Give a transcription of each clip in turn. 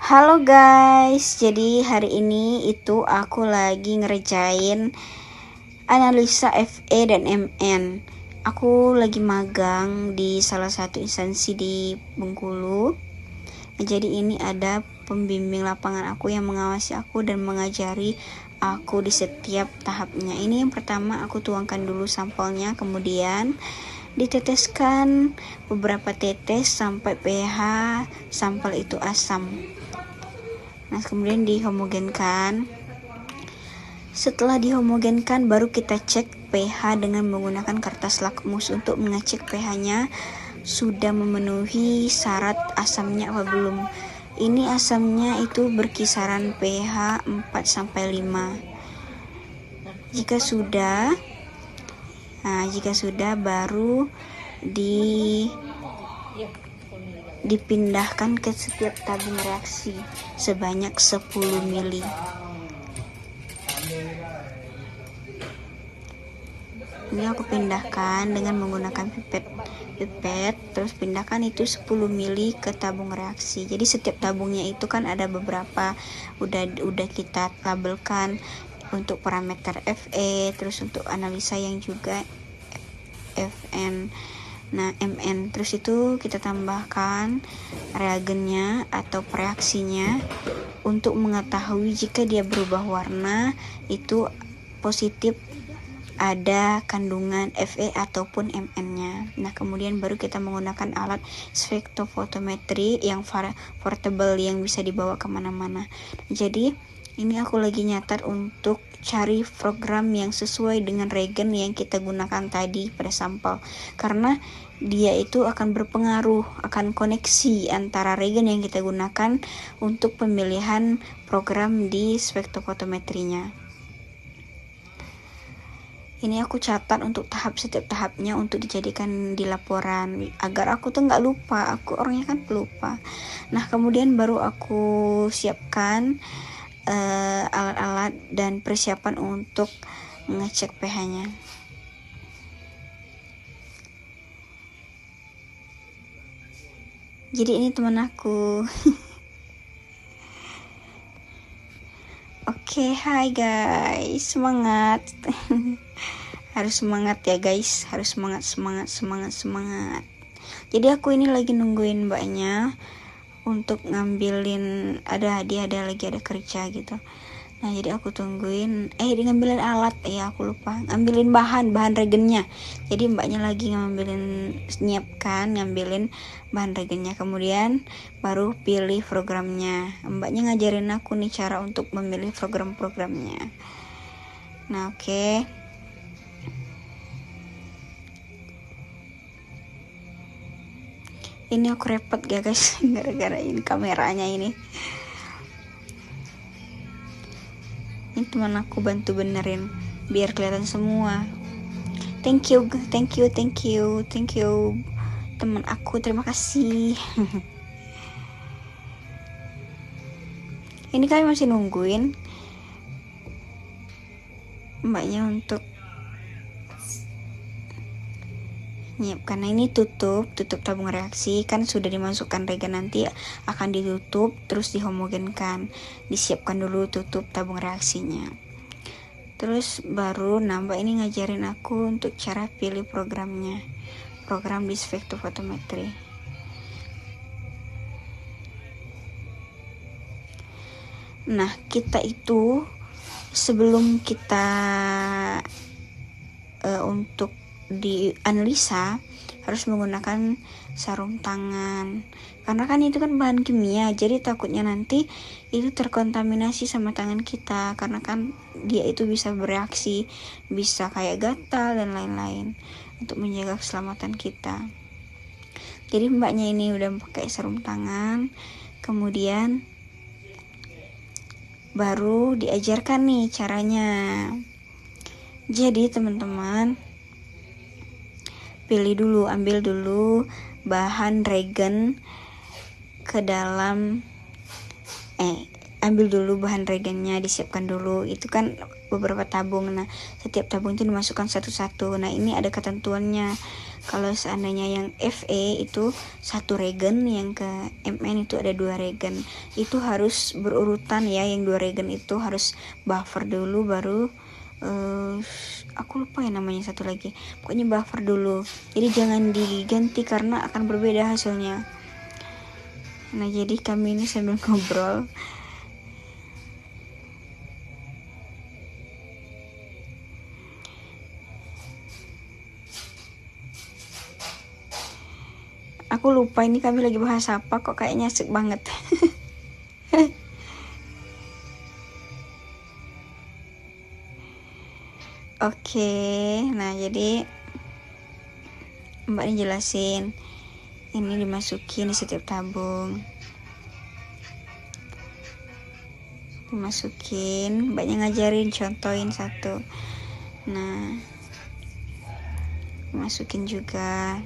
Halo guys, jadi hari ini itu aku lagi ngerjain analisa FE dan MN. Aku lagi magang di salah satu instansi di Bengkulu. Jadi ini ada pembimbing lapangan aku yang mengawasi aku dan mengajari aku di setiap tahapnya. Ini yang pertama aku tuangkan dulu sampelnya, kemudian diteteskan beberapa tetes sampai pH sampel itu asam. Nah, kemudian dihomogenkan. Setelah dihomogenkan baru kita cek pH dengan menggunakan kertas lakmus untuk mengecek pH-nya sudah memenuhi syarat asamnya apa belum. Ini asamnya itu berkisaran pH 4-5. Jika sudah baru dipindahkan ke setiap tabung reaksi sebanyak 10 mili. Ini aku pindahkan dengan menggunakan pipet, terus pindahkan itu 10 mili ke tabung reaksi. Jadi setiap tabungnya itu kan ada beberapa udah kita labelkan untuk parameter FE, terus untuk analisa yang juga FN. Nah, MN terus itu kita tambahkan reagennya atau reaksinya untuk mengetahui jika dia berubah warna itu positif ada kandungan Fe ataupun Mn-nya. Nah, kemudian baru kita menggunakan alat spektrofotometri yang portable yang bisa dibawa kemana-mana. Jadi ini aku lagi nyatat untuk cari program yang sesuai dengan regen yang kita gunakan tadi pada sampel, karena dia itu akan berpengaruh, akan koneksi antara regen yang kita gunakan untuk pemilihan program di spektrofotometrinya. Ini aku catat untuk setiap tahapnya untuk dijadikan di laporan agar aku tuh nggak lupa, aku orangnya kan pelupa. Nah, kemudian baru aku siapkan alat-alat dan persiapan untuk mengecek pH-nya. Jadi ini teman aku. Oke, hai guys, semangat. Harus semangat ya guys, harus semangat. Jadi aku ini lagi nungguin mbaknya untuk ngambilin, ada kerja gitu. Nah, jadi aku tungguin, ngambilin alat, aku lupa, ngambilin bahan regennya. Jadi mbaknya lagi ngambilin bahan regennya, kemudian baru pilih programnya. Mbaknya ngajarin aku nih cara untuk memilih program-programnya. Nah, oke. Ini aku repot ya guys, gara-gara ini kameranya ini. Ini teman aku bantu benerin biar kelihatan semua. Thank you teman aku, terima kasih. Ini kami masih nungguin mbaknya untuk karena ini tutup tabung reaksi kan sudah dimasukkan regen, nanti akan ditutup terus dihomogenkan, disiapkan dulu tutup tabung reaksinya. Terus baru mbak ini ngajarin aku untuk cara pilih program di spektrofotometri. Nah, kita itu sebelum kita untuk dianalisa harus menggunakan sarung tangan, karena kan itu kan bahan kimia, jadi takutnya nanti itu terkontaminasi sama tangan kita, karena kan dia itu bisa bereaksi, bisa kayak gatal dan lain-lain, untuk menjaga keselamatan kita. Jadi mbaknya ini udah pakai sarung tangan, kemudian baru diajarkan nih caranya. Jadi teman-teman, ambil dulu bahan regen ke dalam ambil dulu bahan regennya, disiapkan dulu. Itu kan beberapa tabung. Nah, setiap tabung itu dimasukkan satu-satu. Nah, ini ada ketentuannya. Kalau seandainya yang FE itu 1 regen, yang ke MN itu ada 2 regen. Itu harus berurutan ya, yang 2 regen itu harus buffer dulu baru aku lupa ya namanya satu lagi. Pokoknya buffer dulu. Jadi jangan diganti karena akan berbeda hasilnya. Nah, jadi kami ini sambil ngobrol. Aku lupa ini kami lagi bahas apa, kok kayaknya asik banget. Oke, nah jadi Mbak ini jelasin. Ini dimasukin di setiap tabung. Dimasukin, Mbaknya ngajarin, contohin satu. Nah, masukin juga.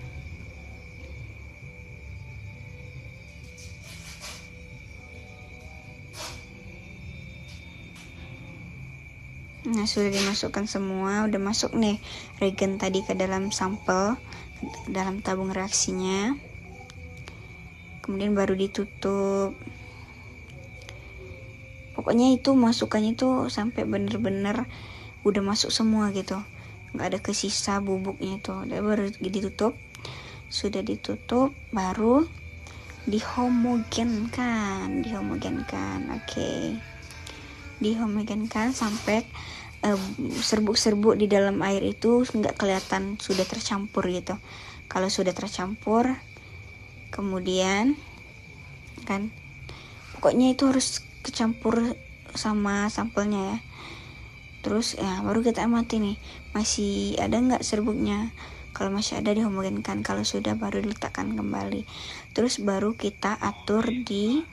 Nah, sudah dimasukkan semua, udah masuk nih regen tadi ke dalam sampel, ke dalam tabung reaksinya. Kemudian baru ditutup. Pokoknya itu masukannya itu sampai bener-bener udah masuk semua gitu, nggak ada kesisa bubuknya itu. Udah baru ditutup. Sudah ditutup, baru dihomogenkan. Oke. Dihomogenkan sampai serbuk-serbuk di dalam air itu nggak kelihatan, sudah tercampur gitu. Kalau sudah tercampur, kemudian kan pokoknya itu harus kecampur sama sampelnya ya. Terus ya baru kita amati nih, masih ada nggak serbuknya. Kalau masih ada, dihomogenkan. Kalau sudah, baru diletakkan kembali. Terus baru kita atur di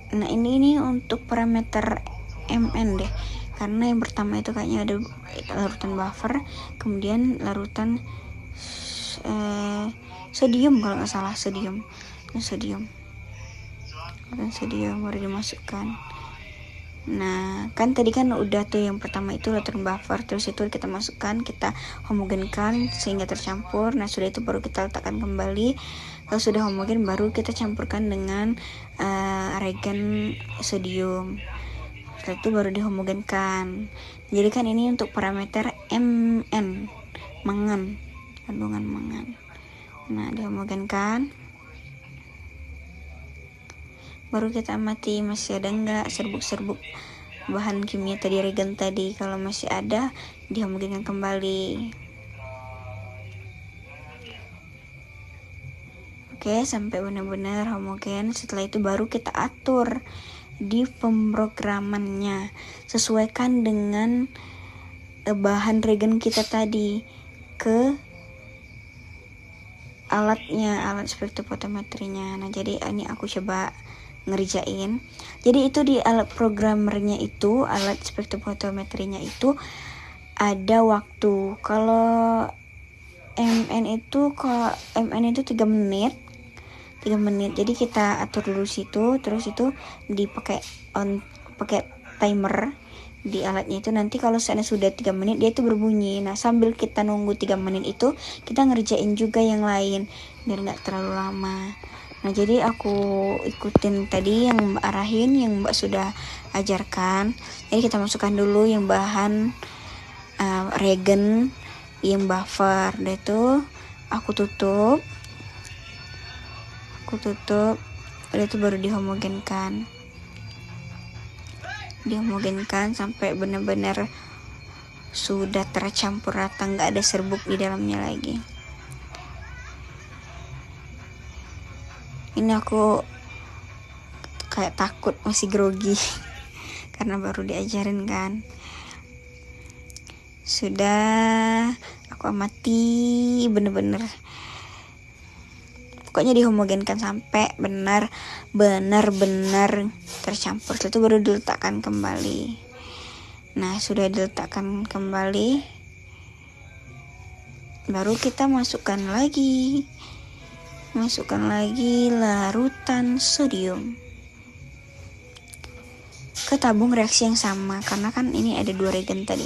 nah ini untuk parameter MN deh, karena yang pertama itu kayaknya ada larutan buffer, kemudian larutan sodium kalau nggak salah, sodium baru dimasukkan. Nah, kan tadi kan udah tuh yang pertama itu larutan buffer, terus itu kita masukkan, kita homogenkan sehingga tercampur. Nah, sudah itu baru kita letakkan kembali. Kalau sudah homogen, baru kita campurkan dengan regen sodium. Setelah itu baru dihomogenkan. Jadi kan ini untuk parameter MN, mangan, kandungan mangan. Nah, dihomogenkan. Baru kita amati masih ada enggak serbuk-serbuk bahan kimia tadi, regen tadi. Kalau masih ada, dihomogenkan kembali. Oke, sampai benar-benar homogen. Setelah itu baru kita atur di pemrogramannya, sesuaikan dengan bahan regen kita tadi ke alatnya, alat spektrofotometrinya. Nah, jadi ini aku coba ngerjain. Jadi itu di alat programmernya itu, alat spektrofotometrinya itu ada waktu. Kalau MN itu 3 menit. Jadi kita atur dulu situ, terus itu pakai timer di alatnya itu. Nanti kalau sudah 3 menit dia itu berbunyi. Nah, sambil kita nunggu 3 menit itu, kita ngerjain juga yang lain biar nggak terlalu lama. Nah, jadi aku ikutin tadi yang Mbak arahin, yang Mbak sudah ajarkan. Jadi kita masukkan dulu yang bahan regen, yang buffer. Udah itu aku tutup. Udah itu baru dihomogenkan sampai benar-benar sudah tercampur rata, nggak ada serbuk di dalamnya lagi. Ini aku kayak takut, masih grogi karena baru diajarin kan. Sudah aku amati bener-bener, pokoknya dihomogenkan sampai benar-benar tercampur. Setelah itu baru diletakkan kembali. Nah, sudah diletakkan kembali, baru kita masukkan lagi larutan sodium. ke tabung reaksi yang sama, karena kan ini ada 2 regen tadi.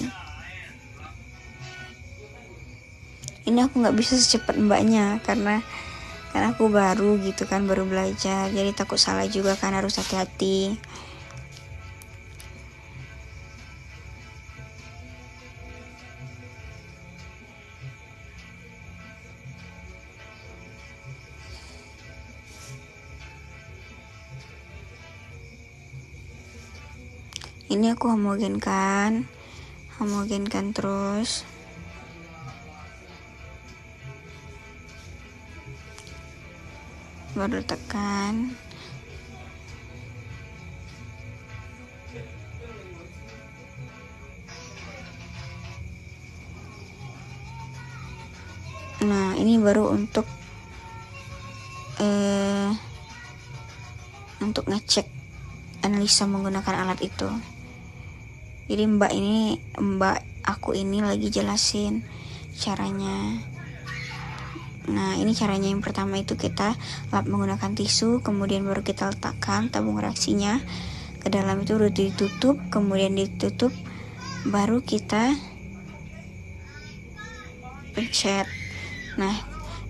Ini aku nggak bisa secepat mbaknya karena aku baru gitu kan, baru belajar, jadi takut salah juga kan, harus hati-hati. Ini aku homogenkan terus. Baru tekan. Nah, ini baru untuk ngecek analisa menggunakan alat itu. Jadi mbak aku ini lagi jelasin caranya. Nah, ini caranya. Yang pertama itu kita lap menggunakan tisu, kemudian baru kita letakkan tabung reaksinya ke dalam, itu udah ditutup, kemudian ditutup, baru kita pencet. Nah,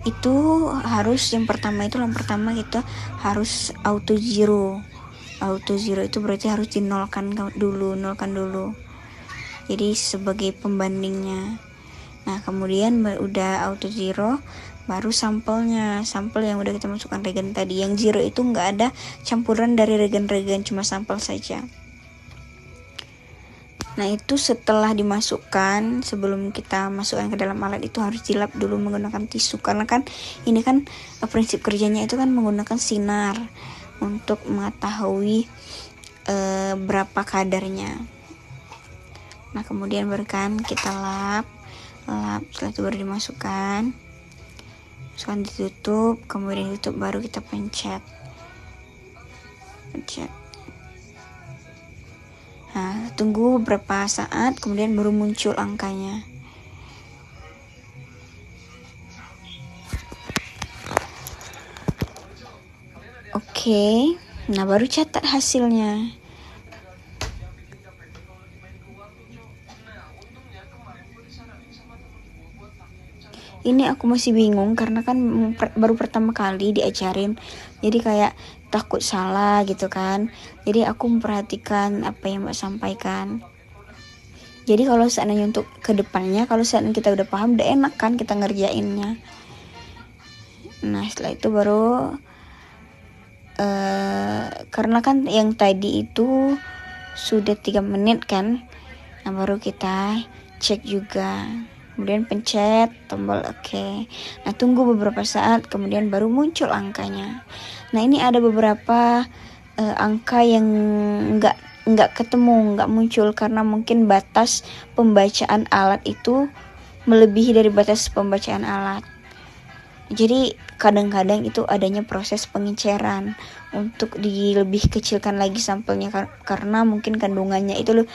itu harus yang pertama kita harus auto zero itu berarti harus nolkan dulu. Jadi sebagai pembandingnya. Nah, kemudian udah auto zero, baru sampel yang udah kita masukkan regen tadi. Yang zero itu nggak ada campuran dari regen-regen, cuma sampel saja. Nah, itu setelah dimasukkan, sebelum kita masukkan ke dalam alat itu harus dilap dulu menggunakan tisu, karena kan ini kan prinsip kerjanya itu kan menggunakan sinar untuk mengetahui berapa kadarnya. Nah, kemudian baru kan kita lap, setelah itu baru dimasukkan, ditutup, kemudian ditutup, baru kita pencet. Nah, tunggu beberapa saat, kemudian baru muncul angkanya. Oke, nah baru catat hasilnya. Ini aku masih bingung karena kan baru pertama kali diajarin, jadi kayak takut salah gitu kan. Jadi aku memperhatikan apa yang Mbak sampaikan. Jadi kalau seandainya untuk kedepannya, kalau seandainya kita udah paham, udah enak kan kita ngerjainnya. Nah, setelah itu baru karena kan yang tadi itu sudah 3 menit kan, nah baru kita cek juga, kemudian pencet tombol oke. Nah, tunggu beberapa saat, kemudian baru muncul angkanya. Nah, ini ada beberapa angka yang nggak ketemu, nggak muncul karena mungkin batas pembacaan alat itu melebihi dari batas pembacaan alat. Jadi kadang-kadang itu adanya proses pengenceran untuk lebih kecilkan lagi sampelnya, karena mungkin kandungannya itu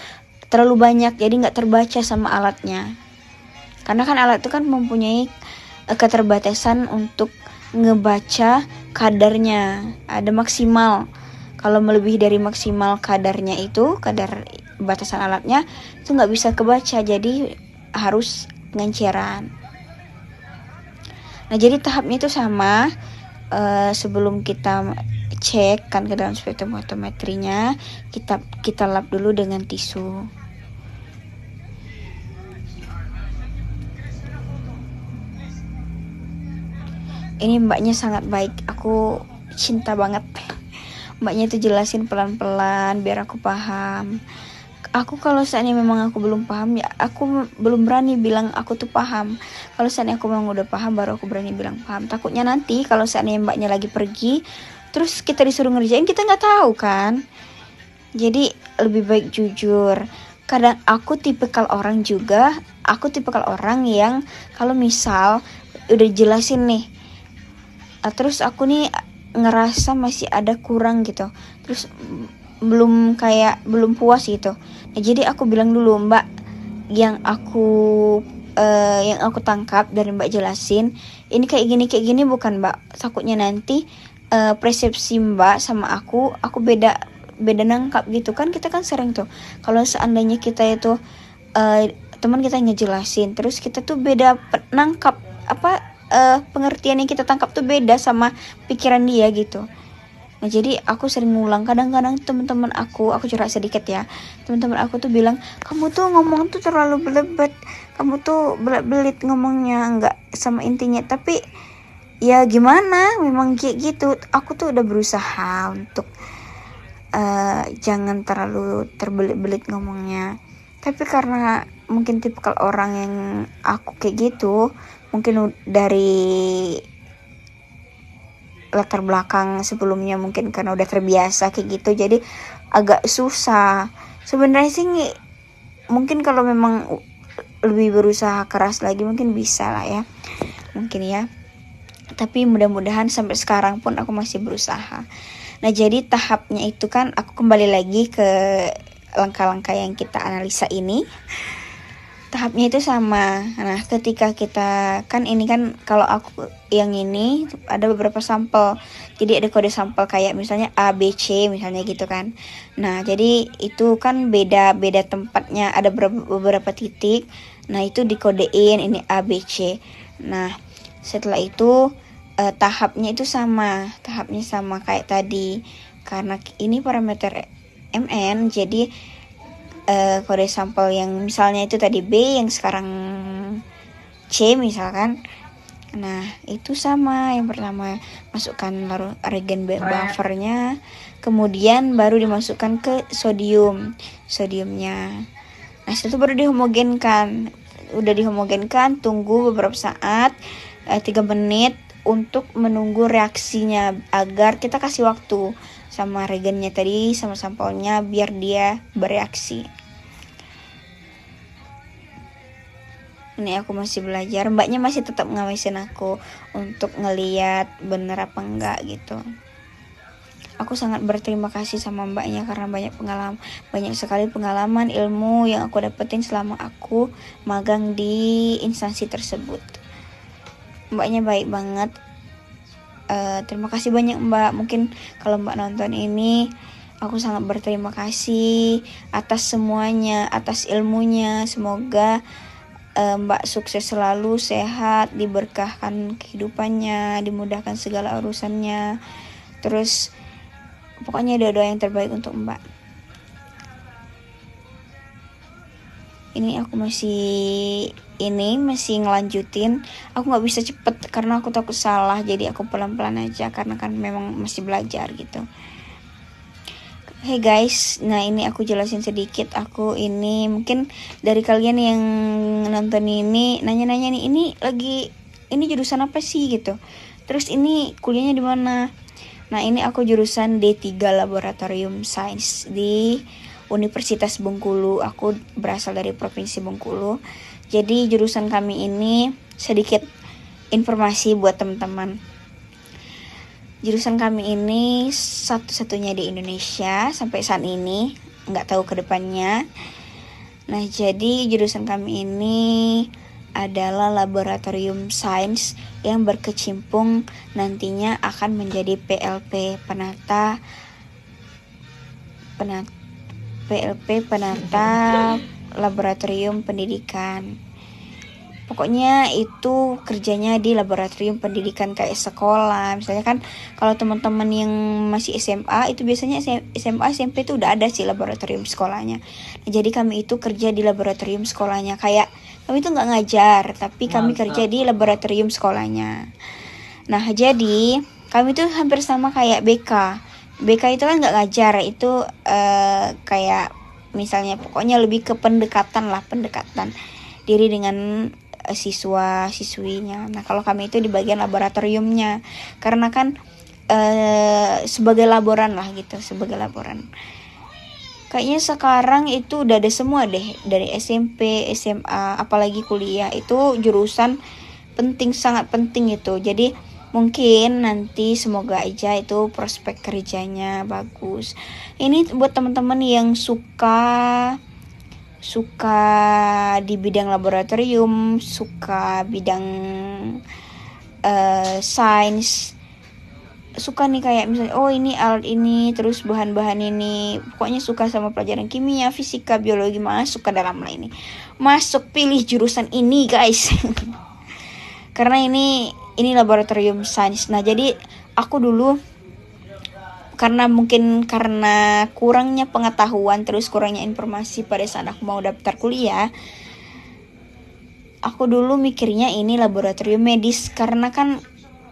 terlalu banyak, jadi nggak terbaca sama alatnya. Karena kan alat itu kan mempunyai keterbatasan untuk ngebaca kadarnya, ada maksimal. Kalau melebihi dari maksimal kadarnya itu, kadar batasan alatnya itu nggak bisa kebaca, jadi harus pengenceran. Nah, jadi tahapnya itu sama. Sebelum kita cek kan ke dalam spektrometrinya, kita lap dulu dengan tisu. Ini mbaknya sangat baik, aku cinta banget. Mbaknya itu jelasin pelan-pelan biar aku paham. Aku kalau seandainya memang aku belum paham, ya aku belum berani bilang aku tuh paham. Kalau seandainya aku memang udah paham, baru aku berani bilang paham. Takutnya nanti kalau seandainya mbaknya lagi pergi, terus kita disuruh ngerjain, kita nggak tahu kan. Jadi lebih baik jujur. Kadang aku tipikal orang yang kalau misal udah jelasin nih, terus aku nih ngerasa masih ada kurang gitu, terus belum puas gitu. Nah, jadi aku bilang dulu, Mbak, yang aku tangkap dari Mbak jelasin ini kayak gini bukan, Mbak. Takutnya nanti persepsi Mbak sama aku beda beda nangkap gitu kan. Kita kan sering tuh kalau seandainya kita itu teman kita ngejelasin terus kita tuh beda nangkap pengertian yang kita tangkap tuh beda sama pikiran dia gitu. Nah jadi aku sering ngulang, kadang-kadang teman-teman aku curhat sedikit ya, teman-teman aku tuh bilang kamu tuh ngomong tuh terlalu belebet, kamu tuh belit ngomongnya, nggak sama intinya. Tapi ya gimana, memang kayak gitu. Aku tuh udah berusaha untuk jangan terlalu terbelit-belit ngomongnya, tapi karena mungkin tipikal orang yang aku kayak gitu, mungkin dari latar belakang sebelumnya mungkin karena udah terbiasa kayak gitu, jadi agak susah sebenarnya sih. Mungkin kalau memang lebih berusaha keras lagi mungkin bisa lah ya, mungkin ya. Tapi mudah-mudahan sampai sekarang pun aku masih berusaha. Nah jadi tahapnya itu kan aku kembali lagi ke langkah-langkah yang kita analisa ini. Tahapnya itu sama. Nah ketika kita kan ini kan, kalau aku yang ini ada beberapa sampel, jadi ada kode sampel kayak misalnya A, B, C misalnya gitu kan. Nah jadi itu kan beda tempatnya, ada beberapa titik. Nah itu dikodein ini A, B, C. Nah setelah itu tahapnya sama kayak tadi. Karena ini parameter MN, jadi kode sampel yang misalnya itu tadi B, yang sekarang C misalkan. Nah itu sama, yang pertama masukkan regen buffernya, kemudian baru dimasukkan ke sodiumnya. Nah setelah itu baru dihomogenkan. Udah dihomogenkan, tunggu beberapa saat, 3 menit untuk menunggu reaksinya, agar kita kasih waktu sama regennya tadi sama sampelnya biar dia bereaksi. Ini aku masih belajar, mbaknya masih tetap ngawasin aku untuk ngeliat bener apa enggak gitu. Aku sangat berterima kasih sama mbaknya karena banyak sekali pengalaman ilmu yang aku dapetin selama aku magang di instansi tersebut. Mbaknya baik banget. Terima kasih banyak mbak. Mungkin kalau mbak nonton ini, aku sangat berterima kasih atas semuanya, atas ilmunya. Semoga mbak sukses selalu, sehat, diberkahkan kehidupannya, dimudahkan segala urusannya. Terus pokoknya doa yang terbaik untuk mbak. Ini aku masih ngelanjutin. Aku nggak bisa cepet karena aku takut salah, jadi aku pelan-pelan aja karena kan memang masih belajar gitu. Hey guys, nah ini aku jelasin sedikit. Aku ini mungkin dari kalian yang nonton ini nanya-nanya nih, ini jurusan apa sih gitu. Terus ini kuliahnya di mana? Nah ini aku jurusan D3 Laboratorium Science di Universitas Bengkulu. Aku berasal dari Provinsi Bengkulu. Jadi jurusan kami ini, sedikit informasi buat teman-teman. Jurusan kami ini satu-satunya di Indonesia sampai saat ini, nggak tahu ke depannya. Nah jadi jurusan kami ini adalah Laboratorium Sains yang berkecimpung nantinya akan menjadi PLP, penata Laboratorium Pendidikan. Pokoknya itu kerjanya di laboratorium pendidikan kayak sekolah. Misalnya kan kalau teman-teman yang masih SMA itu biasanya SMA SMP itu udah ada sih laboratorium sekolahnya. Nah, jadi kami itu kerja di laboratorium sekolahnya. Kayak kami itu nggak ngajar, tapi kami kerja di laboratorium sekolahnya. Nah jadi kami itu hampir sama kayak BK. BK itu kan nggak ngajar, itu kayak misalnya pokoknya lebih ke pendekatan diri dengan siswa-siswinya. Nah kalau kami itu di bagian laboratoriumnya, karena kan sebagai laboran lah gitu, sebagai laboran. Kayaknya sekarang itu udah ada semua deh, dari SMP, SMA, apalagi kuliah, itu jurusan penting, sangat penting itu. Jadi mungkin nanti semoga aja itu prospek kerjanya bagus. Ini buat teman-teman yang suka di bidang laboratorium, suka bidang sains, suka nih kayak misalnya oh ini alat ini, terus bahan-bahan ini, pokoknya suka sama pelajaran kimia, fisika, biologi, masuk ke dalam lah ini. Masuk pilih jurusan ini guys. Karena ini laboratorium sains. Nah, jadi aku dulu karena kurangnya pengetahuan terus kurangnya informasi pada saat aku mau daftar kuliah, aku dulu mikirnya ini laboratorium medis karena kan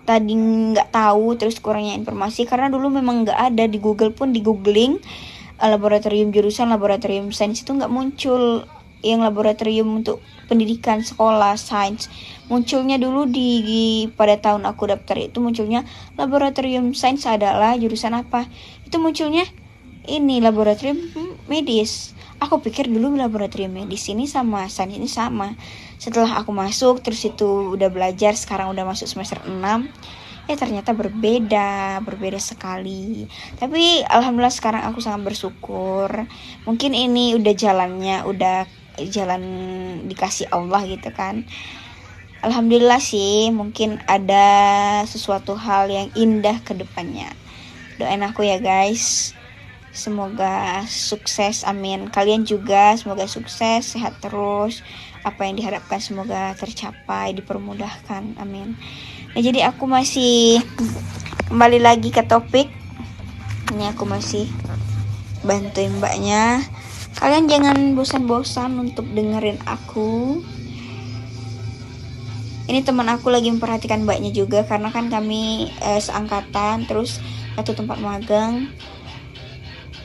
tadi nggak tahu terus kurangnya informasi karena dulu memang nggak ada di Google pun di googling laboratorium jurusan laboratorium sains itu nggak muncul yang laboratorium untuk pendidikan sekolah sains. Munculnya dulu di pada tahun aku daftar itu munculnya laboratorium sains adalah jurusan apa, itu munculnya ini laboratorium medis. Aku pikir dulu laboratorium medis ini sama sains ini sama. Setelah aku masuk terus itu udah belajar, sekarang udah masuk semester 6, ternyata berbeda sekali. Tapi alhamdulillah sekarang aku sangat bersyukur. Mungkin ini udah jalan dikasih Allah gitu kan. Alhamdulillah sih, mungkin ada sesuatu hal yang indah ke depannya. Doain aku ya guys. Semoga sukses, amin. Kalian juga semoga sukses, sehat terus. Apa yang diharapkan semoga tercapai, dipermudahkan, amin. Nah, jadi aku masih kembali lagi ke topik. Ini aku masih bantuin mbaknya. Kalian jangan bosan-bosan untuk dengerin aku. Ini teman aku lagi memperhatikan mbaknya juga karena kan kami seangkatan, terus satu tempat magang.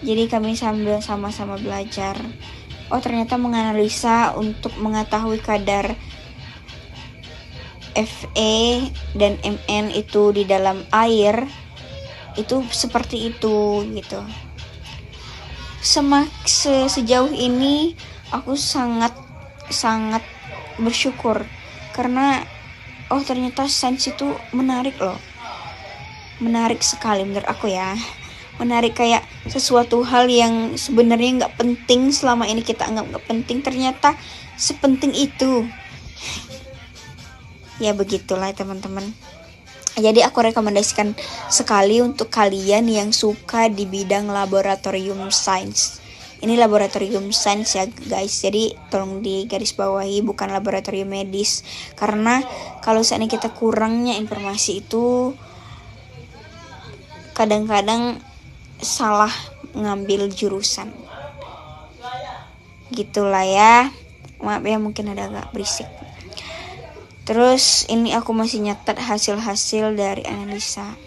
Jadi kami sambil sama-sama belajar. Oh, ternyata menganalisa untuk mengetahui kadar Fe dan Mn itu di dalam air itu seperti itu gitu. Sejauh ini aku sangat bersyukur karena ternyata sains itu menarik loh. Menarik sekali menurut aku ya. Menarik, kayak sesuatu hal yang sebenarnya nggak penting, selama ini kita anggap nggak penting, ternyata sepenting itu. Ya begitulah teman-teman. Jadi aku rekomendasikan sekali untuk kalian yang suka di bidang laboratorium sains. Ini laboratorium sains ya guys, jadi tolong digarisbawahi, bukan laboratorium medis. Karena kalau seandainya kita kurangnya informasi itu kadang-kadang salah ngambil jurusan. Gitulah ya. Maaf ya mungkin ada agak berisik. Terus ini aku masih nyatat hasil-hasil dari analisa.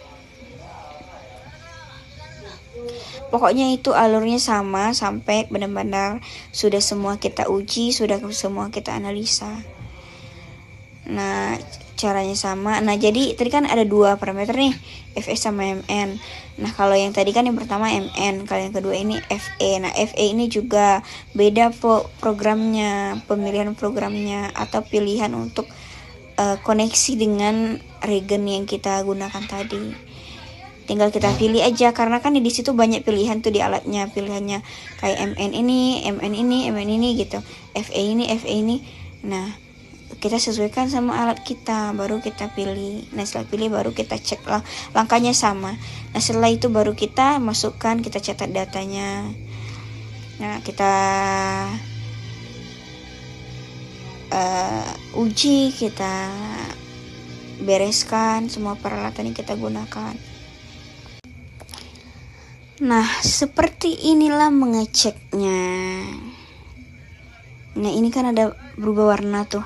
Pokoknya itu alurnya sama sampai benar-benar sudah semua kita uji, sudah semua kita analisa. Nah, caranya sama. Nah, jadi tadi kan ada 2 parameter nih, Fe sama Mn. Nah, kalau yang tadi kan yang pertama Mn, kalau yang kedua ini Fe. Nah, Fe ini juga beda programnya, pemilihan programnya atau pilihan untuk koneksi dengan regen yang kita gunakan tadi. Tinggal kita pilih aja karena kan di situ banyak pilihan tuh di alatnya, pilihannya kayak Mn ini, Mn ini, Mn ini gitu. Fe ini. Nah, kita sesuaikan sama alat kita, baru kita pilih. Nah, setelah pilih baru kita cek lah, langkahnya sama. Nah, setelah itu baru kita masukkan, kita catat datanya. Nah, kita uji, kita bereskan semua peralatan yang kita gunakan. Nah, seperti inilah mengeceknya. Nah, ini kan ada berubah warna tuh.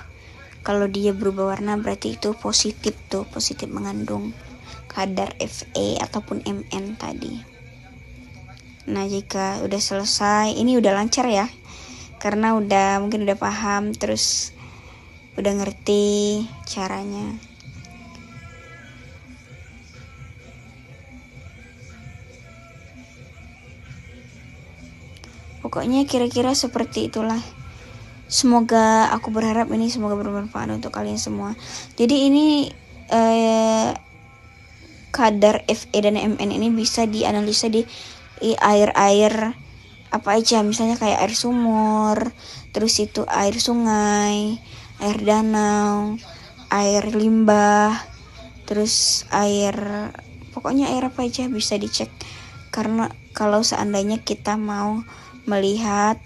Kalau dia berubah warna berarti itu positif tuh, positif mengandung kadar Fe ataupun Mn tadi. Nah, jika udah selesai, ini udah lancar ya. Karena mungkin udah paham, terus udah ngerti caranya. Pokoknya kira-kira seperti itulah. Semoga, aku berharap ini semoga bermanfaat untuk kalian semua. Jadi ini kadar Fe dan Mn ini bisa dianalisa di air-air apa aja, misalnya kayak air sumur, terus itu air sungai, air danau, air limbah, terus air pokoknya air apa aja bisa dicek, karena kalau seandainya kita mau melihat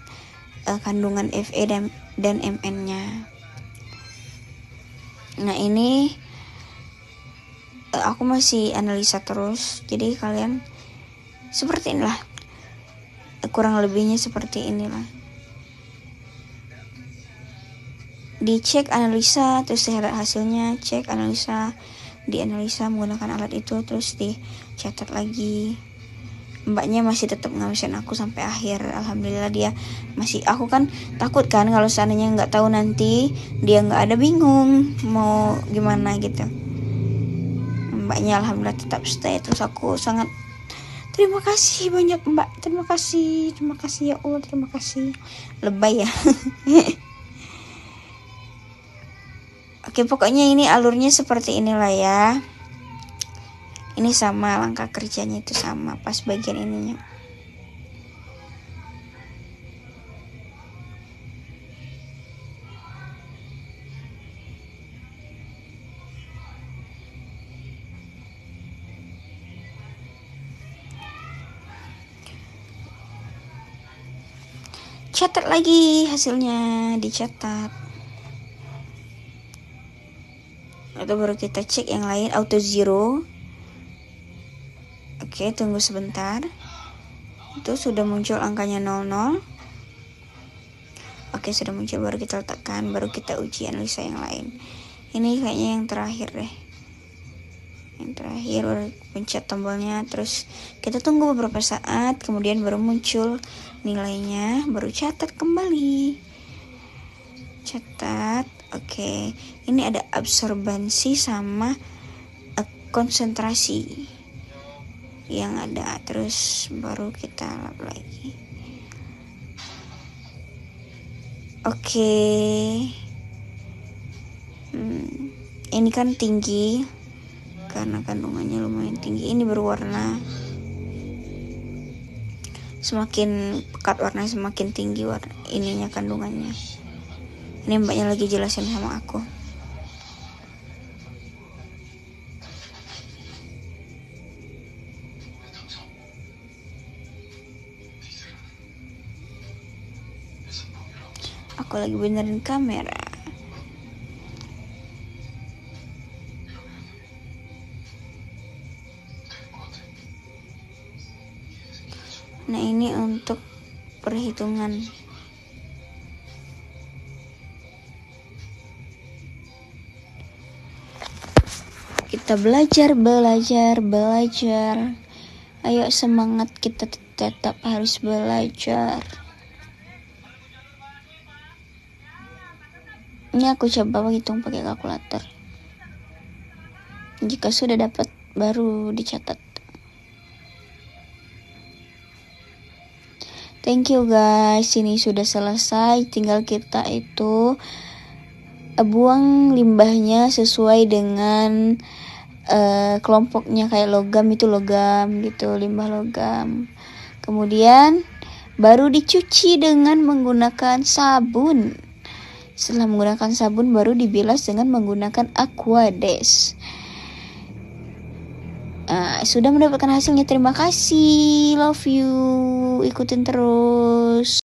kandungan Fe dan Mn-nya. Nah ini aku masih analisa terus, jadi kalian seperti inilah, kurang lebihnya seperti inilah. Dicek, analisa, terus lihat hasilnya, cek, analisa, dianalisa menggunakan alat itu, terus dicatat lagi. Mbaknya masih tetap ngawasin aku sampai akhir. Alhamdulillah dia masih, aku kan takut kan kalau seandainya nggak tahu nanti dia nggak ada, bingung mau gimana gitu. Mbaknya alhamdulillah tetap stay, terus aku sangat terima kasih banyak Mbak, terima kasih ya Allah, terima kasih. Lebay ya. Oke, pokoknya ini alurnya seperti inilah ya. Ini sama, langkah kerjanya itu sama pas bagian ininya. Catat lagi hasilnya, dicatat. Atau baru kita cek yang lain, auto zero. Oke, tunggu sebentar. Itu sudah muncul angkanya 00. Oke, sudah muncul, baru kita letakkan, baru kita uji analisa yang lain. Ini kayaknya yang terakhir deh. Yang terakhir, baru pencet tombolnya, terus kita tunggu beberapa saat, kemudian baru muncul nilainya, baru catat kembali. Catat. Oke, ini ada absorbansi sama konsentrasi yang ada, terus baru kita lap lagi. Oke. Ini kan tinggi karena kandungannya lumayan tinggi. Ini berwarna, semakin pekat warnanya semakin tinggi warna ininya, kandungannya. Ini mbaknya lagi jelasin sama aku. Aku lagi benerin kamera. Nah ini untuk perhitungan. Kita belajar. Ayo semangat, kita tetap harus belajar. Ini aku coba hitung pakai kalkulator. Jika sudah dapat baru dicatat. Thank you guys, ini sudah selesai. Tinggal kita itu buang limbahnya sesuai dengan kelompoknya, kayak logam itu logam gitu, limbah logam. Kemudian baru dicuci dengan menggunakan sabun. Setelah menggunakan sabun baru dibilas dengan menggunakan Aquades. Sudah mendapatkan hasilnya, terima kasih, love you, ikutin terus.